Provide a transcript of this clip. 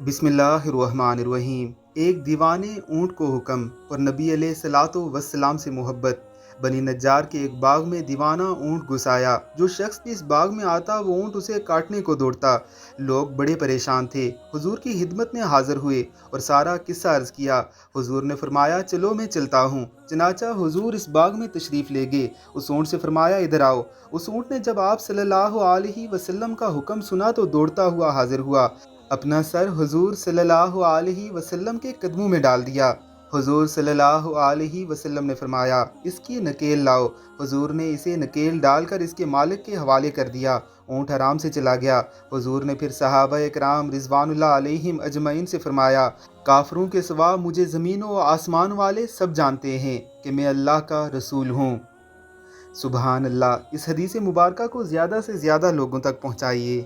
بسم اللہ الرحمن الرحیم۔ ایک دیوانے اونٹ کو حکم اور نبی علیہ الصلاۃ والسلام سے محبت۔ بنی نجار کے ایک باغ میں دیوانہ اونٹ گھس آیا۔ جو شخص بھی اس باغ میں آتا وہ اونٹ اسے کاٹنے کو دوڑتا۔ لوگ بڑے پریشان تھے، حضور کی خدمت میں حاضر ہوئے اور سارا قصہ عرض کیا۔ حضور نے فرمایا چلو میں چلتا ہوں۔ چنانچہ حضور اس باغ میں تشریف لے گئے۔ اس اونٹ سے فرمایا ادھر آؤ۔ اس اونٹ نے جب آپ صلی اللہ علیہ وسلم کا حکم سنا تو دوڑتا ہوا حاضر ہوا، اپنا سر حضور صلی اللہ علیہ وسلم کے قدموں میں ڈال دیا۔ حضور صلی اللہ علیہ وسلم نے فرمایا اس کی نکیل لاؤ۔ حضور نے اسے نکیل ڈال کر اس کے مالک کے حوالے کر دیا۔ اونٹ آرام سے چلا گیا۔ حضور نے پھر صحابہ اکرام رضوان اللہ علیہم اجمعین سے فرمایا کافروں کے سوا مجھے زمین و آسمان والے سب جانتے ہیں کہ میں اللہ کا رسول ہوں۔ سبحان اللہ۔ اس حدیث مبارکہ کو زیادہ سے زیادہ لوگوں تک پہنچائیے۔